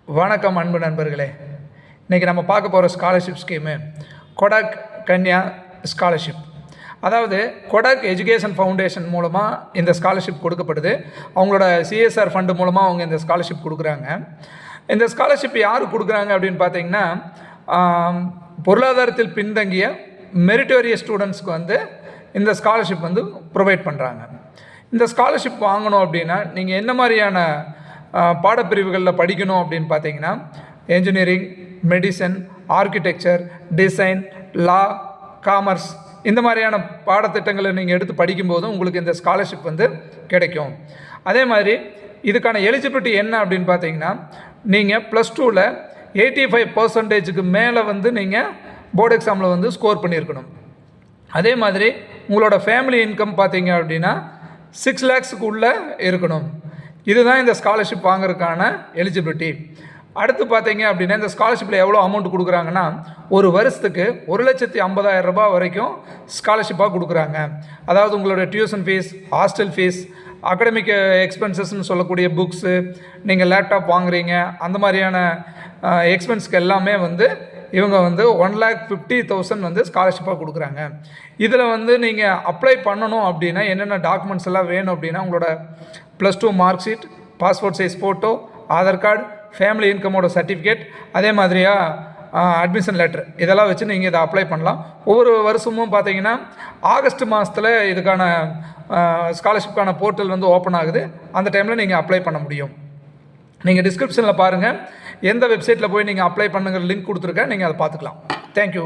வணக்கம் அன்பு நண்பர்களே. இன்றைக்கி நம்ம பார்க்க போகிற ஸ்காலர்ஷிப் ஸ்கீமு கொடாக் கன்யா ஸ்காலர்ஷிப். அதாவது கொடாக் எஜுகேஷன் ஃபவுண்டேஷன் மூலமாக இந்த ஸ்காலர்ஷிப் கொடுக்கப்படுது. அவங்களோட சிஎஸ்ஆர் ஃபண்டு மூலமாக அவங்க இந்த ஸ்காலர்ஷிப் கொடுக்குறாங்க. இந்த ஸ்காலர்ஷிப் யார் கொடுக்குறாங்க அப்படின்னு பார்த்தீங்கன்னா, பொருளாதாரத்தில் பின்தங்கிய மெரிட்டோரியஸ் ஸ்டூடெண்ட்ஸ்க்கு இந்த ஸ்காலர்ஷிப் ப்ரொவைட் பண்ணுறாங்க. இந்த ஸ்காலர்ஷிப் வாங்கணும் அப்படின்னா நீங்கள் என்ன மாதிரியான பாடப்பிரிவுகளில் படிக்கணும் அப்படின்னு பார்த்தீங்கன்னா, என்ஜினியரிங், மெடிசன், ஆர்கிடெக்சர், டிசைன், லா, காமர்ஸ் இந்த மாதிரியான பாடத்திட்டங்களை நீங்கள் எடுத்து படிக்கும்போதும் உங்களுக்கு இந்த ஸ்காலர்ஷிப் கிடைக்கும். அதே மாதிரி இதுக்கான எலிஜிபிலிட்டி என்ன அப்படின்னு பார்த்தீங்கன்னா, நீங்கள் +2ல் 85% மேலே நீங்கள் போர்டு எக்ஸாமில் ஸ்கோர் பண்ணியிருக்கணும். அதே மாதிரி உங்களோட ஃபேமிலி இன்கம் பார்த்தீங்க அப்படின்னா 6 lakhsக்குள்ளே இருக்கணும். இதுதான் இந்த ஸ்காலர்ஷிப் வாங்குறதுக்கான எலிஜிபிலிட்டி. அடுத்து பார்த்தீங்க அப்படின்னா, இந்த ஸ்காலர்ஷிப்பில் எவ்வளோ அமௌண்ட் கொடுக்குறாங்கன்னா, ஒரு வருஷத்துக்கு 1,50,000 ரூபாய் வரைக்கும் ஸ்காலர்ஷிப்பாக கொடுக்குறாங்க. அதாவது உங்களோட tuition fees, hostel fees, academic எக்ஸ்பென்சஸ்ன்னு சொல்லக்கூடிய புக்ஸு, நீங்கள் லேப்டாப் வாங்குறீங்க, அந்த மாதிரியான எக்ஸ்பென்ஸ்க்கு எல்லாமே இவங்க 1,50,000 ஸ்காலர்ஷிப்பாக கொடுக்குறாங்க. இதில் நீங்கள் அப்ளை பண்ணணும் அப்படின்னா என்னென்ன டாக்குமெண்ட்ஸ் எல்லாம் வேணும் அப்படின்னா, உங்களோட +2 mark sheet, passport size photo, Aadhaar card, family இன்கமோட சர்டிஃபிகேட், அதே மாதிரியாக அட்மிஷன் லெட்டர், இதெல்லாம் வச்சு நீங்கள் இதை அப்ளை பண்ணலாம். ஒவ்வொரு வருஷமும் பார்த்தீங்கன்னா ஆகஸ்ட் மாதத்தில் இதுக்கான ஸ்காலர்ஷிப்கான போர்ட்டல் ஓப்பன் ஆகுது. அந்த டைமில் நீங்கள் அப்ளை பண்ண முடியும். நீங்கள் டிஸ்கிரிப்ஷனில் பாருங்கள், எந்த வெப்சைட்டில் போய் நீங்கள் அப்ளை பண்ணுங்கிற லிங்க் கொடுத்துருக்கேன், நீங்கள் அதை பார்த்துக்கலாம். தேங்க்யூ.